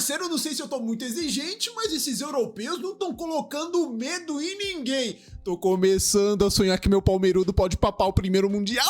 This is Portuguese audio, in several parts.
parceiro, não sei se eu tô muito exigente, mas esses europeus não estão colocando medo em ninguém. Tô começando a sonhar que meu palmeirudo pode papar o primeiro mundial.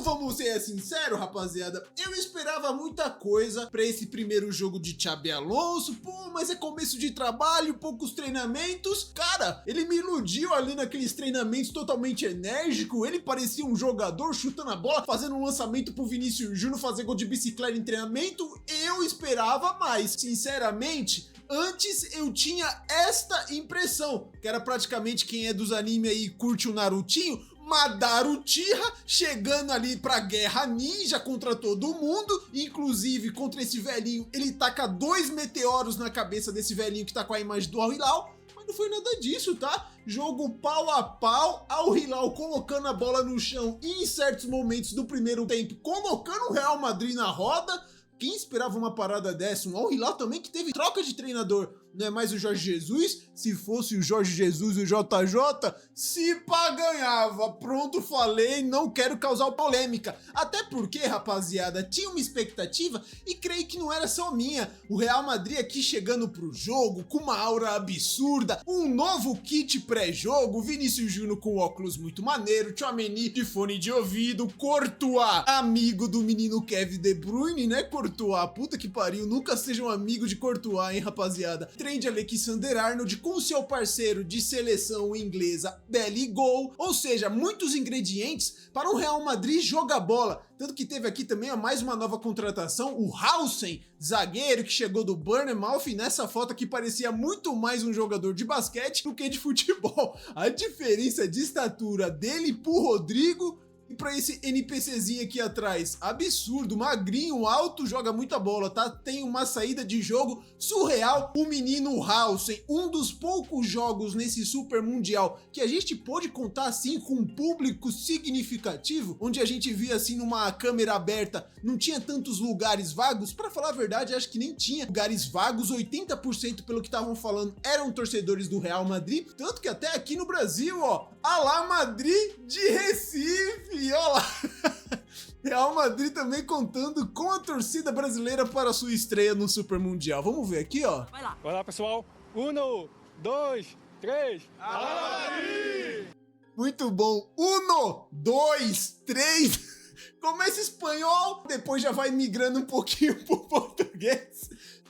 Vamos ser sincero, rapaziada. Eu esperava muita coisa pra esse primeiro jogo de Xabi Alonso. Pô, mas é começo de trabalho, poucos treinamentos. Cara, ele me iludiu ali naqueles treinamentos totalmente enérgico. Ele parecia um jogador chutando a bola, fazendo um lançamento pro Vinícius Júnior fazer gol de bicicleta em treinamento. Eu esperava mais. Sinceramente, antes eu tinha esta impressão, que era praticamente quem é dos anime aí curte o Narutinho, Madara Uchiha chegando ali pra guerra ninja contra todo mundo, inclusive contra esse velhinho, ele taca 2 meteoros na cabeça desse velhinho que tá com a imagem do Al Hilal, mas não foi nada disso, tá? Jogo pau a pau, Al Hilal colocando a bola no chão e em certos momentos do primeiro tempo colocando o Real Madrid na roda. Quem esperava uma parada dessa? Um Al Hilal também que teve troca de treinador. Não é mais o Jorge Jesus? Se fosse o Jorge Jesus e o JJ, se pá ganhava. Pronto, falei, não quero causar polêmica. Até porque, rapaziada, tinha uma expectativa e creio que não era só minha. O Real Madrid aqui chegando pro jogo com uma aura absurda, um novo kit pré-jogo, Vinícius Júnior com óculos muito maneiro, Tchouaméni de fone de ouvido, Courtois, amigo do menino Kevin De Bruyne, né, Courtois? Puta que pariu, nunca seja um amigo de Courtois, hein, rapaziada? Trent Alexander-Arnold com seu parceiro de seleção inglesa Belly Gol, ou seja, muitos ingredientes para o Real Madrid jogar bola. Tanto que teve aqui também mais uma nova contratação, o Hausen, zagueiro que chegou do Bournemouth, e nessa foto aqui parecia muito mais um jogador de basquete do que de futebol. A diferença de estatura dele pro Rodrigo e pra esse NPCzinho aqui atrás, absurdo, magrinho, alto, joga muita bola, tá? Tem uma saída de jogo surreal. O menino Hausen, um dos poucos jogos nesse Super Mundial que a gente pôde contar assim com um público significativo, onde a gente via assim numa câmera aberta, não tinha tantos lugares vagos. Pra falar a verdade, acho que nem tinha lugares vagos, 80% pelo que estavam falando eram torcedores do Real Madrid, tanto que até aqui no Brasil, ó, Alá Madrid de Recife, ó lá. Real Madrid também contando com a torcida brasileira para sua estreia no Super Mundial. Vamos ver aqui, ó. Vai lá, pessoal. 1, 2, 3. Alá Madrid! Muito bom. 1, 2, 3. Começa espanhol, depois já vai migrando um pouquinho pro português.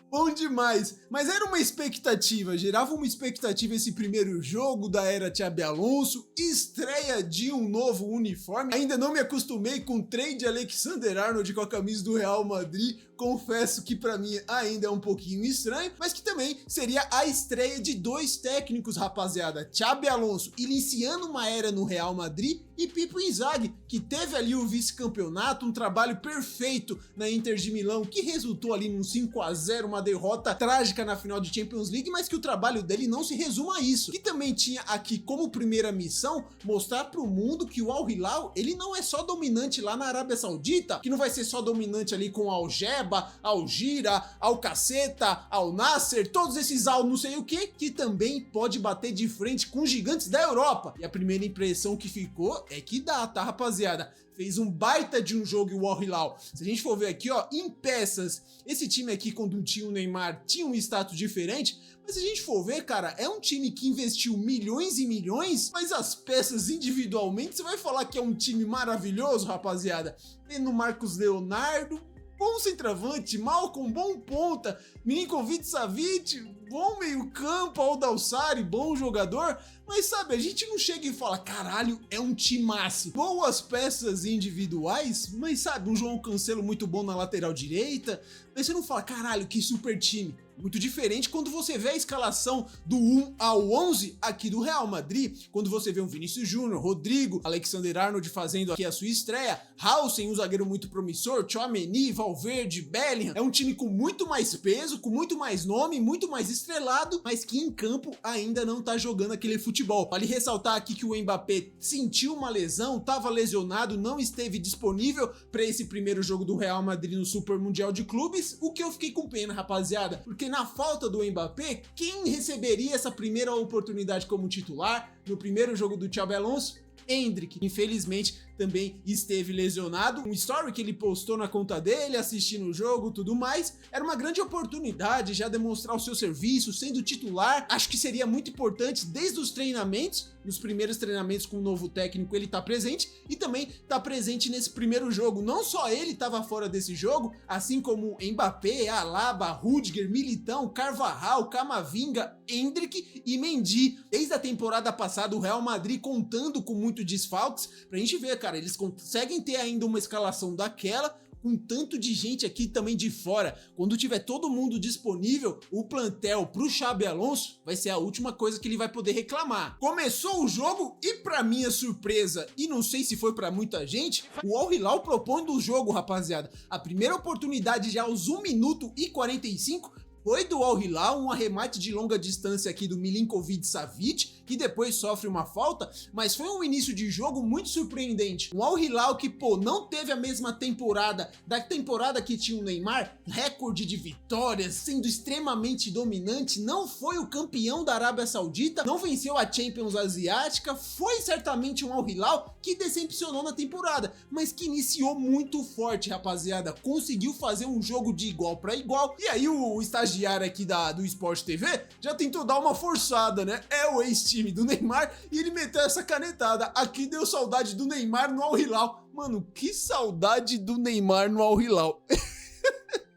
Bom demais, mas era uma expectativa, gerava uma expectativa esse primeiro jogo da era Xabi Alonso, estreia de um novo uniforme. Ainda não me acostumei com o Trent Alexander-Arnold com a camisa do Real Madrid, confesso que pra mim ainda é um pouquinho estranho, mas que também seria a estreia de 2 técnicos, rapaziada. Xabi Alonso iniciando uma era no Real Madrid e Pipo Inzaghi, que teve ali o vice-campeonato, um trabalho perfeito na Inter de Milão, que resultou ali num 5-0, uma derrota trágica na final de Champions League, mas que o trabalho dele não se resuma a isso. E também tinha aqui como primeira missão mostrar pro mundo que o Al Hilal, ele não é só dominante lá na Arábia Saudita, que não vai ser só dominante ali com Al Jeba, Al Gira, Al Caceta, Al Nasser, todos esses Al não sei o que também pode bater de frente com gigantes da Europa. E a primeira impressão que ficou é que dá, tá, rapaziada? Fez um baita de um jogo o Al Hilal. Se a gente for ver aqui, ó, em peças, esse time aqui, quando tinha o Neymar, tinha um status diferente, mas se a gente for ver, cara, é um time que investiu milhões e milhões, mas as peças individualmente, você vai falar que é um time maravilhoso, rapaziada? Tendo Marcos Leonardo, bom centroavante, Malcom, bom ponta, Milinkovic Savic, bom meio campo, Aldalsari, bom jogador, mas sabe, a gente não chega e fala, caralho, é um timaço. Boas peças individuais, mas sabe, um João Cancelo muito bom na lateral direita, mas você não fala, caralho, que super time. Muito diferente quando você vê a escalação do 1 ao 11 aqui do Real Madrid, quando você vê um Vinícius Júnior, Rodrigo, Alexander-Arnold fazendo aqui a sua estreia, Hausen, um zagueiro muito promissor, Tchouaméni, Valverde, Bellingham. É um time com muito mais peso, com muito mais nome, muito mais estrelado, mas que em campo ainda não tá jogando aquele futebol. Vale ressaltar aqui que o Mbappé sentiu uma lesão, tava lesionado, não esteve disponível para esse primeiro jogo do Real Madrid no Super Mundial de Clubes, o que eu fiquei com pena, rapaziada, porque na falta do Mbappé, quem receberia essa primeira oportunidade como titular no primeiro jogo do Xabi Alonso? Endrick, infelizmente, também esteve lesionado. Um story que ele postou na conta dele, assistindo o jogo, tudo mais. Era uma grande oportunidade já demonstrar o seu serviço, sendo titular. Acho que seria muito importante desde os treinamentos, nos primeiros treinamentos com o novo técnico ele tá presente e também tá presente nesse primeiro jogo. Não só ele tava fora desse jogo, assim como Mbappé, Alaba, Rudiger, Militão, Carvajal, Camavinga, Endrick e Mendy. Desde a temporada passada o Real Madrid contando com muitos desfalques, pra gente ver, cara, eles conseguem ter ainda uma escalação daquela, com tanto de gente aqui também de fora. Quando tiver todo mundo disponível, o plantel pro Xabi Alonso vai ser a última coisa que ele vai poder reclamar. Começou o jogo e pra minha surpresa, e não sei se foi pra muita gente, o Al Hilal propõe do jogo, rapaziada. A primeira oportunidade já aos 1 minuto e 45 foi do Al Hilal, um arremate de longa distância aqui do Milinkovic-Savic, que depois sofre uma falta, mas foi um início de jogo muito surpreendente. Um Al Hilal que, não teve a mesma temporada da temporada que tinha o Neymar, recorde de vitórias, sendo extremamente dominante, não foi o campeão da Arábia Saudita, não venceu a Champions Asiática, foi certamente um Al Hilal que decepcionou na temporada, mas que iniciou muito forte, rapaziada, conseguiu fazer um jogo de igual para igual, e aí o estagiário aqui do Sport TV já tentou dar uma forçada, né? É o ex-time do Neymar e ele meteu essa canetada. Aqui deu saudade do Neymar no Al Hilal. Mano, que saudade do Neymar no Al Hilal.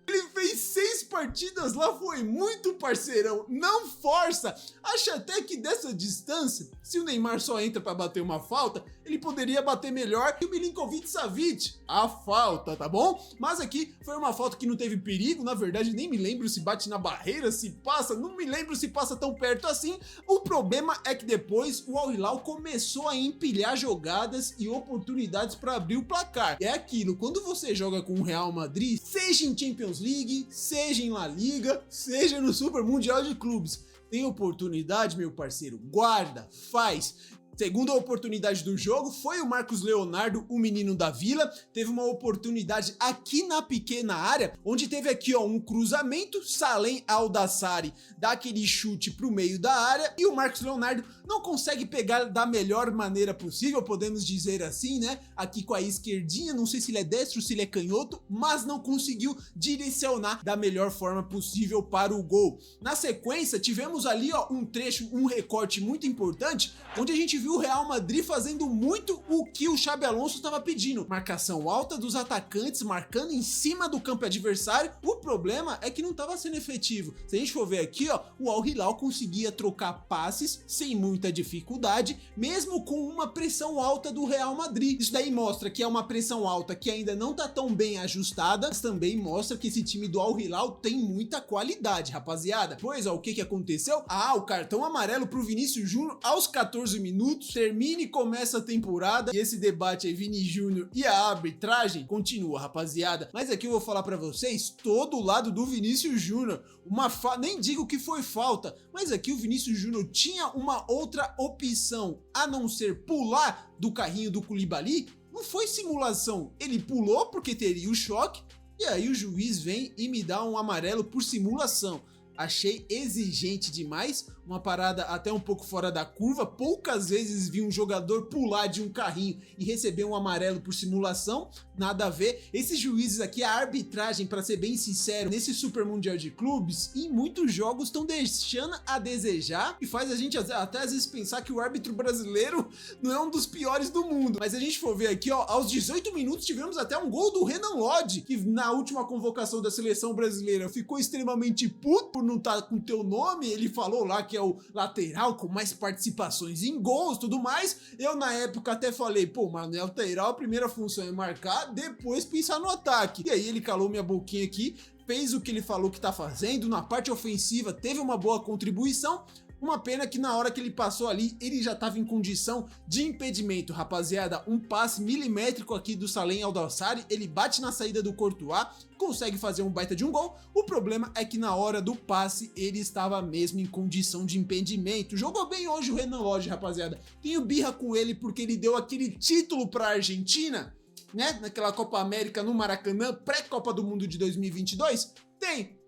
Ele fez 6 partidas lá, foi muito parceirão, não força. Acho até que dessa distância, se o Neymar só entra pra bater uma falta, ele poderia bater melhor que o Milinkovic-Savic. A falta, tá bom? Mas aqui foi uma falta que não teve perigo, na verdade nem me lembro se bate na barreira, se passa, não me lembro se passa tão perto assim. O problema é que depois o Al Hilal começou a empilhar jogadas e oportunidades pra abrir o placar. É aquilo, quando você joga com o Real Madrid, seja em Champions League, seja em La Liga, seja no Super Mundial de Clubes, tem oportunidade, meu parceiro, guarda, faz. Segunda oportunidade do jogo foi o Marcos Leonardo, o menino da Vila, teve uma oportunidade aqui na pequena área, onde teve aqui um cruzamento, Salem Aldassari dá aquele chute pro meio da área e o Marcos Leonardo não consegue pegar da melhor maneira possível, podemos dizer assim, né? Aqui com a esquerdinha, não sei se ele é destro, se ele é canhoto, mas não conseguiu direcionar da melhor forma possível para o gol. Na sequência, tivemos ali um trecho, um recorte muito importante, onde a gente viu o Real Madrid fazendo muito o que o Xabi Alonso estava pedindo. Marcação alta dos atacantes, marcando em cima do campo adversário. O problema é que não estava sendo efetivo. Se a gente for ver aqui, o Al Hilal conseguia trocar passes sem muita dificuldade, mesmo com uma pressão alta do Real Madrid. Isso daí mostra que é uma pressão alta que ainda não tá tão bem ajustada, mas também mostra que esse time do Al Hilal tem muita qualidade, rapaziada. Pois, o que aconteceu? O cartão amarelo pro Vinícius Júnior aos 14 minutos. Termina e começa a temporada e esse debate aí, Vini Júnior e a arbitragem, continua, rapaziada. Mas aqui eu vou falar pra vocês, todo o lado do Vinícius Júnior, nem digo que foi falta, mas aqui o Vinícius Júnior tinha uma outra opção, a não ser pular do carrinho do Koulibaly. Não foi simulação, ele pulou porque teria o choque, e aí o juiz vem e me dá um amarelo por simulação. Achei exigente demais, uma parada até um pouco fora da curva. Poucas vezes vi um jogador pular de um carrinho e receber um amarelo por simulação, nada a ver. Esses juízes aqui, a arbitragem, para ser bem sincero, nesse Super Mundial de Clubes, em muitos jogos estão deixando a desejar e faz a gente até às vezes pensar que o árbitro brasileiro não é um dos piores do mundo. Mas a gente for ver aqui, aos 18 minutos tivemos até um gol do Renan Lodge, que na última convocação da seleção brasileira ficou extremamente puto por não estar com teu nome. Ele falou lá que é o lateral com mais participações em gols, tudo mais. Eu na época até falei, mas no lateral a primeira função é marcar, depois pensar no ataque. E aí ele calou minha boquinha aqui, fez o que ele falou que tá fazendo, na parte ofensiva teve uma boa contribuição. Uma pena que na hora que ele passou ali, ele já estava em condição de impedimento, rapaziada. Um passe milimétrico aqui do Salem Aldassari, ele bate na saída do Courtois, consegue fazer um baita de um gol. O problema é que na hora do passe, ele estava mesmo em condição de impedimento. Jogou bem hoje o Renan Lodge, rapaziada. Tenho birra com ele porque ele deu aquele título para a Argentina, né? Naquela Copa América no Maracanã, pré-Copa do Mundo de 2022.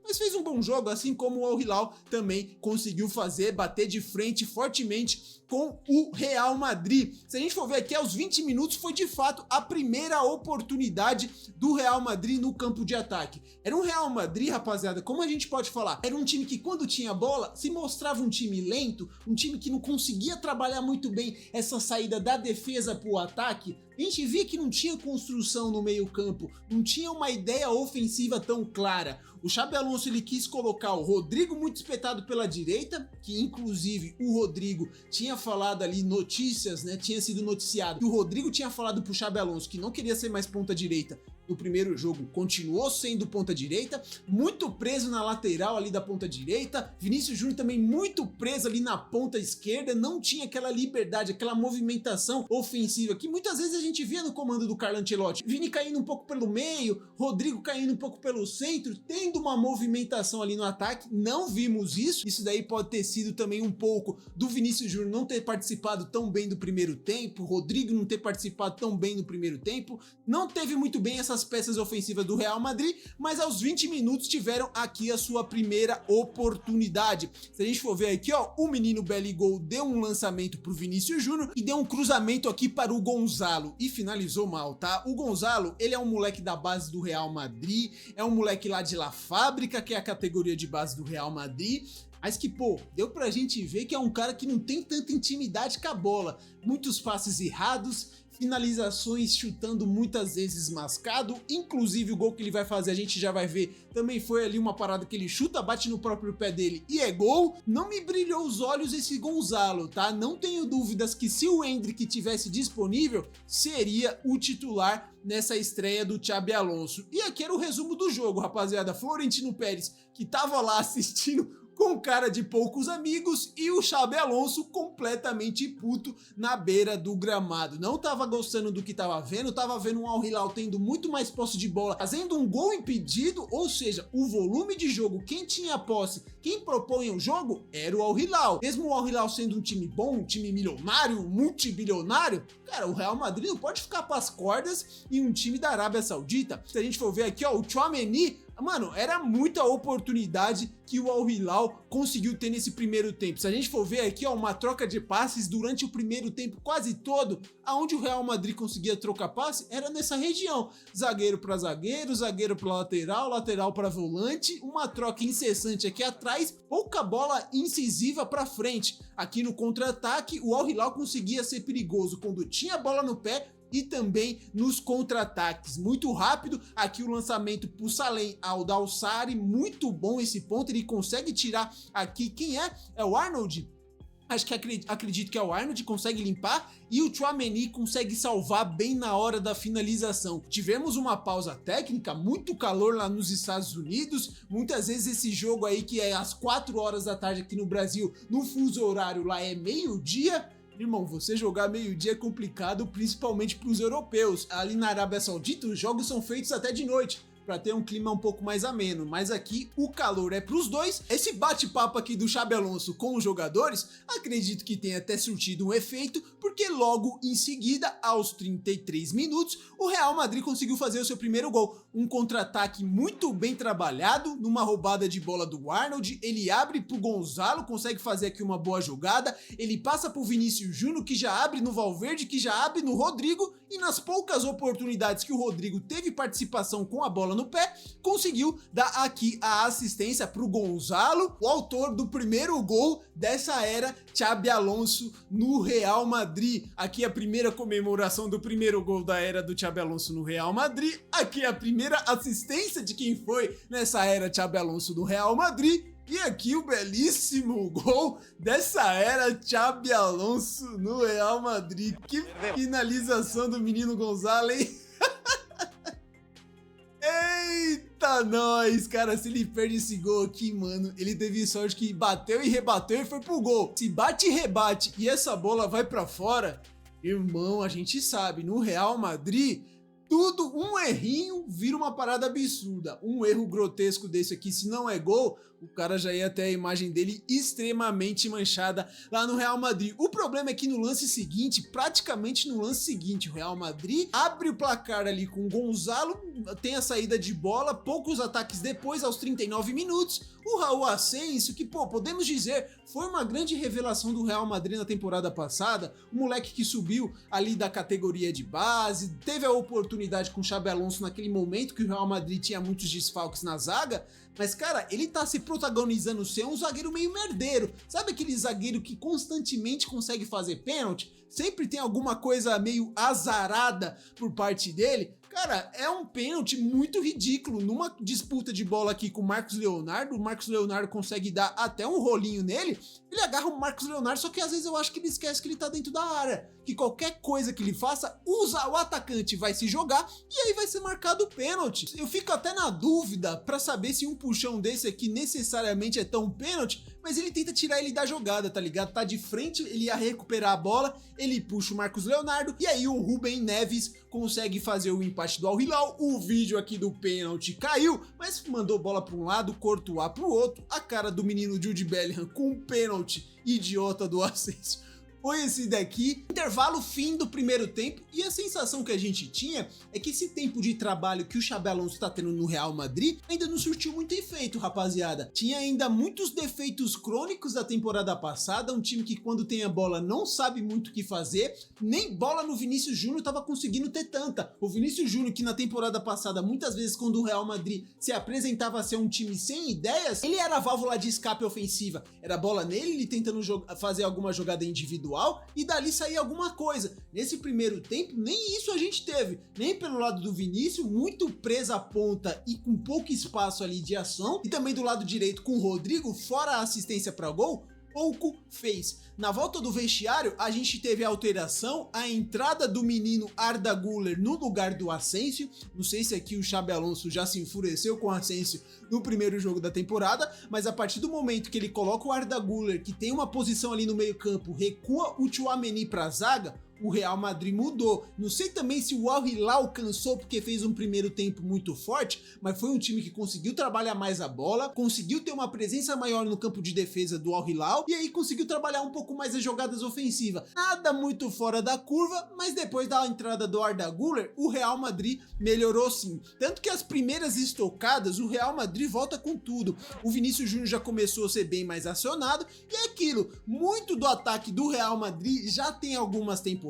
mas fez um bom jogo, assim como o Al Hilal também conseguiu fazer, bater de frente fortemente com o Real Madrid. Se a gente for ver aqui, aos 20 minutos foi de fato a primeira oportunidade do Real Madrid no campo de ataque. Era um Real Madrid, rapaziada, como a gente pode falar, era um time que quando tinha bola se mostrava um time lento, um time que não conseguia trabalhar muito bem essa saída da defesa para o ataque. A gente via que não tinha construção no meio campo, não tinha uma ideia ofensiva tão clara. O Xabi Alonso ele quis colocar o Rodrigo muito espetado pela direita, que inclusive o Rodrigo tinha falado ali notícias, né? Tinha sido noticiado que o Rodrigo tinha falado pro Xabi Alonso que não queria ser mais ponta direita. No primeiro jogo continuou sendo ponta direita, muito preso na lateral ali da ponta direita, Vinícius Júnior também muito preso ali na ponta esquerda, não tinha aquela liberdade, aquela movimentação ofensiva que muitas vezes a gente via no comando do Carlo Ancelotti. Vini caindo um pouco pelo meio, Rodrigo caindo um pouco pelo centro, tendo uma movimentação ali no ataque, não vimos isso daí pode ter sido também um pouco do Vinícius Júnior não ter participado tão bem do primeiro tempo, Rodrigo não ter participado tão bem no primeiro tempo, não teve muito bem essas peças ofensivas do Real Madrid, mas aos 20 minutos tiveram aqui a sua primeira oportunidade. Se a gente for ver aqui, ó, o menino Belligol deu um lançamento pro Vinícius Júnior e deu um cruzamento aqui para o Gonzalo e finalizou mal, tá? O Gonzalo, ele é um moleque da base do Real Madrid, é um moleque lá de La Fábrica, que é a categoria de base do Real Madrid, mas que, pô, deu pra gente ver que é um cara que não tem tanta intimidade com a bola, muitos passes errados, finalizações chutando muitas vezes mascado, inclusive o gol que ele vai fazer, a gente já vai ver, também foi ali uma parada que ele chuta, bate no próprio pé dele e é gol. Não me brilhou os olhos esse Gonzalo, tá? Não tenho dúvidas que se o Endrick tivesse disponível, seria o titular nessa estreia do Xabi Alonso. E aqui era o resumo do jogo, rapaziada. Florentino Pérez, que tava lá assistindo com cara de poucos amigos, e o Xabi Alonso completamente puto na beira do gramado. Não tava gostando do que tava vendo um Al Hilal tendo muito mais posse de bola, fazendo um gol impedido, ou seja, o volume de jogo, quem tinha posse, quem propunha o jogo, era o Al Hilal. Mesmo o Al Hilal sendo um time bom, um time milionário, multibilionário, cara, o Real Madrid não pode ficar pras cordas em um time da Arábia Saudita. Se a gente for ver aqui, ó, o Tchouaméni, mano, era muita oportunidade que o Al Hilal conseguiu ter nesse primeiro tempo. Se a gente for ver aqui, ó, uma troca de passes durante o primeiro tempo quase todo, aonde o Real Madrid conseguia trocar passe, era nessa região. Zagueiro para zagueiro, zagueiro para lateral, lateral para volante, uma troca incessante aqui atrás, pouca bola incisiva para frente. Aqui no contra-ataque, o Al Hilal conseguia ser perigoso quando tinha a bola no pé, e também nos contra-ataques, muito rápido. Aqui o lançamento pro Salem ao Dalsari, muito bom esse ponto, ele consegue tirar aqui, quem é? É o Arnold? Acho que acredito que é o Arnold, consegue limpar, e o Tchouaméni consegue salvar bem na hora da finalização. Tivemos uma pausa técnica, muito calor lá nos Estados Unidos, muitas vezes esse jogo aí que é às 4 horas da tarde aqui no Brasil, no fuso horário lá é meio-dia. Irmão, você jogar meio-dia é complicado, principalmente para os europeus. Ali na Arábia Saudita, os jogos são feitos até de noite, para ter um clima um pouco mais ameno, mas aqui o calor é para os dois. Esse bate-papo aqui do Xabi Alonso com os jogadores, acredito que tenha até surtido um efeito, porque logo em seguida, aos 33 minutos, o Real Madrid conseguiu fazer o seu primeiro gol. Um contra-ataque muito bem trabalhado, numa roubada de bola do Arnold, ele abre pro Gonzalo, consegue fazer aqui uma boa jogada, ele passa pro Vinícius Júnior, que já abre no Valverde, que já abre no Rodrigo, e nas poucas oportunidades que o Rodrigo teve participação com a bola no pé, conseguiu dar aqui a assistência pro Gonzalo, o autor do primeiro gol dessa era Xabi Alonso no Real Madrid. Aqui a primeira comemoração do primeiro gol da era do Xabi Alonso no Real Madrid, aqui a primeira assistência de quem foi nessa era Xabi Alonso no Real Madrid, e aqui o belíssimo gol dessa era Xabi Alonso no Real Madrid. Que finalização do menino Gonzalo, hein? Eita, nós, cara, se ele perde esse gol aqui, mano, ele teve sorte que bateu e rebateu e foi pro gol. Se bate e rebate e essa bola vai pra fora, irmão, a gente sabe, no Real Madrid, Tudo, um errinho vira uma parada absurda. Um erro grotesco desse aqui, se não é gol, o cara já ia ter a imagem dele extremamente manchada lá no Real Madrid. O problema é que no lance seguinte, praticamente no lance seguinte, o Real Madrid abre o placar ali com o Gonzalo, tem a saída de bola, poucos ataques depois, aos 39 minutos, o Raul Asensio, que, pô, podemos dizer, foi uma grande revelação do Real Madrid na temporada passada, o moleque que subiu ali da categoria de base, teve a oportunidade com o Xabi Alonso naquele momento que o Real Madrid tinha muitos desfalques na zaga, mas, cara, ele tá se protagonizando ser um zagueiro meio merdeiro. Sabe aquele zagueiro que constantemente consegue fazer pênalti? Sempre tem alguma coisa meio azarada por parte dele? Cara, é um pênalti muito ridículo. Numa disputa de bola aqui com o Marcos Leonardo consegue dar até um rolinho nele, ele agarra o Marcos Leonardo, só que às vezes eu acho que ele esquece que ele tá dentro da área, que qualquer coisa que ele faça, o atacante vai se jogar e aí vai ser marcado o pênalti. Eu fico até na dúvida pra saber se um puxão desse aqui necessariamente é tão pênalti, mas ele tenta tirar ele da jogada, tá ligado? Tá de frente, ele ia recuperar a bola, ele puxa o Marcos Leonardo e aí o Rúben Neves consegue fazer o empate do Al Hilal. O vídeo aqui do pênalti caiu, mas mandou bola para um lado, Courtois pro outro. A cara do menino Jude Bellingham com um pênalti idiota do Asensio foi esse daqui. Intervalo, fim do primeiro tempo, e a sensação que a gente tinha é que esse tempo de trabalho que o Xabi Alonso tá tendo no Real Madrid ainda não surtiu muito efeito, rapaziada. Tinha ainda muitos defeitos crônicos da temporada passada, um time que quando tem a bola não sabe muito o que fazer, nem bola no Vinícius Júnior tava conseguindo ter tanta. O Vinícius Júnior, que na temporada passada, muitas vezes quando o Real Madrid se apresentava a ser um time sem ideias, ele era a válvula de escape ofensiva, era bola nele, ele tentando fazer alguma jogada individual e dali sair alguma coisa. Nesse primeiro tempo, nem isso a gente teve, nem pelo lado do Vinícius, muito presa à ponta e com pouco espaço ali de ação, e também do lado direito com o Rodrigo, fora a assistência para gol, pouco fez. Na volta do vestiário, a gente teve a alteração, a entrada do menino Arda Güler no lugar do Asensio. Não sei se aqui o Xabi Alonso já se enfureceu com o Asensio no primeiro jogo da temporada, mas a partir do momento que ele coloca o Arda Güler, que tem uma posição ali no meio campo, recua o Tchouaméni pra zaga, o Real Madrid mudou. Não sei também se o Al Hilal cansou porque fez um primeiro tempo muito forte, mas foi um time que conseguiu trabalhar mais a bola, conseguiu ter uma presença maior no campo de defesa do Al Hilal e aí conseguiu trabalhar um pouco mais as jogadas ofensivas. Nada muito fora da curva, mas depois da entrada do Arda Güler, o Real Madrid melhorou sim. Tanto que as primeiras estocadas, o Real Madrid volta com tudo. O Vinícius Júnior já começou a ser bem mais acionado e é aquilo, muito do ataque do Real Madrid já tem algumas temporadas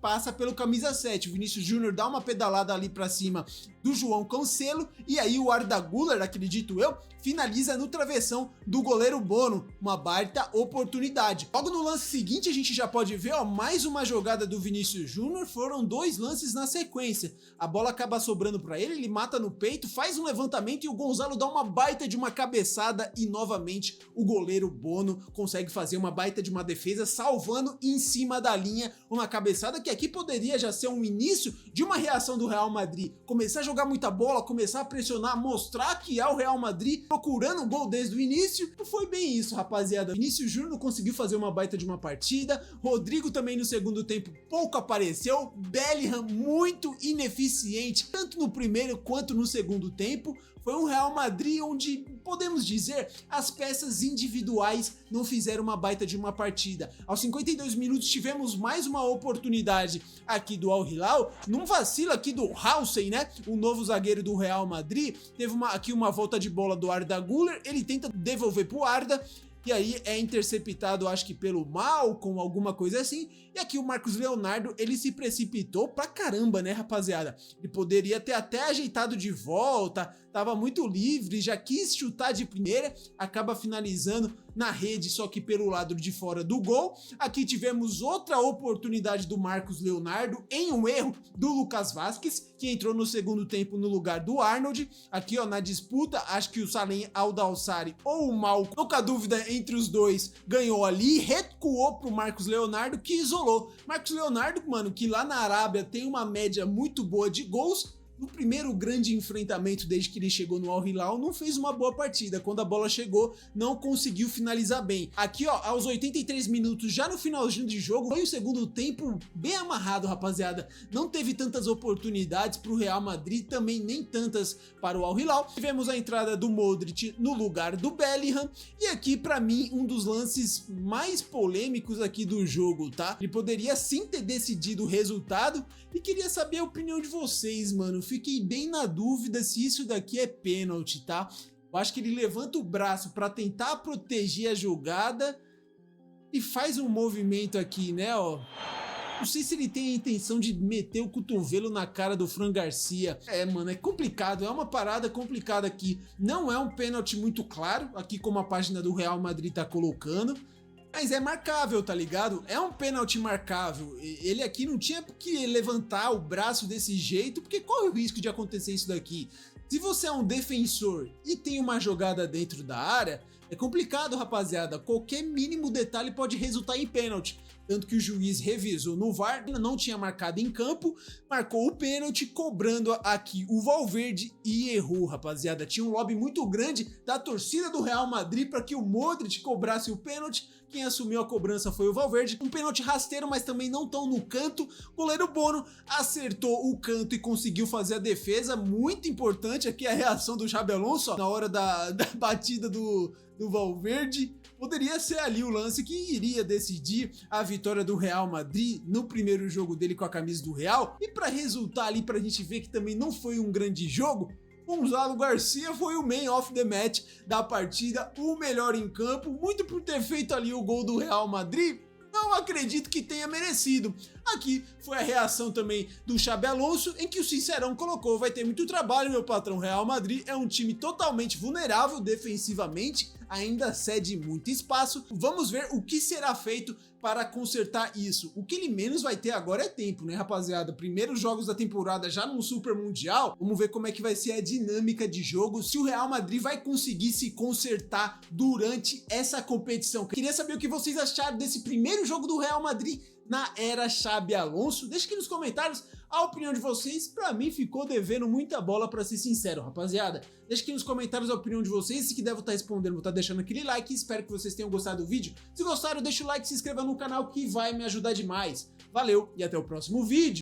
passa pelo camisa 7, o Vinícius Júnior dá uma pedalada ali pra cima do João Cancelo, e aí o Arda Güler, acredito eu, finaliza no travessão do goleiro Bono, uma baita oportunidade. Logo no lance seguinte a gente já pode ver, ó, mais uma jogada do Vinícius Júnior, foram dois lances na sequência, a bola acaba sobrando pra ele, ele mata no peito, faz um levantamento e o Gonzalo dá uma baita de uma cabeçada e novamente o goleiro Bono consegue fazer uma baita de uma defesa, salvando em cima da linha uma cabeçada que aqui poderia já ser um início de uma reação do Real Madrid, começar a jogar muita bola, começar a pressionar, mostrar que é o Real Madrid procurando um gol desde o início. Não foi bem isso, rapaziada. Vinícius Júnior não conseguiu fazer uma baita de uma partida, Rodrigo também no segundo tempo pouco apareceu, Bellingham muito ineficiente, tanto no primeiro quanto no segundo tempo. Foi um Real Madrid onde, podemos dizer, as peças individuais não fizeram uma baita de uma partida. Aos 52 minutos tivemos mais uma oportunidade aqui do Al Hilal, num vacilo aqui do Housen, né? O novo zagueiro do Real Madrid. Teve aqui uma volta de bola do Arda Güler, ele tenta devolver pro Arda, e aí é interceptado, acho que pelo Malcom, alguma coisa assim, e aqui o Marcos Leonardo, ele se precipitou pra caramba, né, rapaziada? Ele poderia ter até ajeitado de volta, tava muito livre, já quis chutar de primeira, acaba finalizando na rede, só que pelo lado de fora do gol. Aqui tivemos outra oportunidade do Marcos Leonardo, em um erro do Lucas Vázquez, que entrou no segundo tempo no lugar do Arnold. Aqui, ó, na disputa, acho que o Salem Aldalsari ou o Malcom, pouca dúvida entre os dois, ganhou ali, recuou pro Marcos Leonardo, que isolou. Marcos Leonardo, mano, que lá na Arábia tem uma média muito boa de gols, no primeiro grande enfrentamento desde que ele chegou no Al Hilal, não fez uma boa partida. Quando a bola chegou, não conseguiu finalizar bem. Aqui, ó, aos 83 minutos, já no finalzinho de jogo, foi o segundo tempo bem amarrado, rapaziada. Não teve tantas oportunidades para o Real Madrid, também nem tantas para o Al Hilal. Tivemos a entrada do Modric no lugar do Bellingham, e aqui, para mim, um dos lances mais polêmicos aqui do jogo, tá? Ele poderia sim ter decidido o resultado, e queria saber a opinião de vocês, mano. Fiquei bem na dúvida se isso daqui é pênalti, tá? Eu acho que ele levanta o braço para tentar proteger a jogada e faz um movimento aqui, né, ó. Não sei se ele tem a intenção de meter o cotovelo na cara do Fran Garcia. É, mano, é complicado, é uma parada complicada aqui. Não é um pênalti muito claro, aqui como a página do Real Madrid tá colocando, mas é marcável, tá ligado? É um pênalti marcável. Ele aqui não tinha que levantar o braço desse jeito, porque corre o risco de acontecer isso daqui. Se você é um defensor e tem uma jogada dentro da área, é complicado, rapaziada. Qualquer mínimo detalhe pode resultar em pênalti. Tanto que o juiz revisou no VAR, não tinha marcado em campo, marcou o pênalti, cobrando aqui o Valverde e errou, rapaziada. Tinha um lobby muito grande da torcida do Real Madrid para que o Modric cobrasse o pênalti. Quem assumiu a cobrança foi o Valverde. Um pênalti rasteiro, mas também não tão no canto. O goleiro Bono acertou o canto e conseguiu fazer a defesa. Muito importante aqui a reação do Xabi Alonso, ó, na hora da batida do Valverde. Poderia ser ali o lance que iria decidir a vitória do Real Madrid no primeiro jogo dele com a camisa do Real. E para resultar ali, pra gente ver que também não foi um grande jogo, Gonzalo Garcia foi o man of the match da partida, o melhor em campo, muito por ter feito ali o gol do Real Madrid. Não acredito que tenha merecido. Aqui foi a reação também do Xabi Alonso, em que o Sincerão colocou: vai ter muito trabalho, meu patrão. Real Madrid é um time totalmente vulnerável defensivamente, ainda cede muito espaço. Vamos ver o que será feito para consertar isso. O que ele menos vai ter agora é tempo, né, rapaziada? Primeiros jogos da temporada já no Super Mundial. Vamos ver como é que vai ser a dinâmica de jogo, se o Real Madrid vai conseguir se consertar durante essa competição. Queria saber o que vocês acharam desse primeiro jogo do Real Madrid na era Xabi Alonso. Deixa aqui nos comentários a opinião de vocês. Pra mim ficou devendo muita bola, pra ser sincero, rapaziada. Deixa aqui nos comentários a opinião de vocês. Se que devo estar respondendo, vou estar deixando aquele like. Espero que vocês tenham gostado do vídeo. Se gostaram, deixa o like, se inscreva no canal que vai me ajudar demais. Valeu e até o próximo vídeo.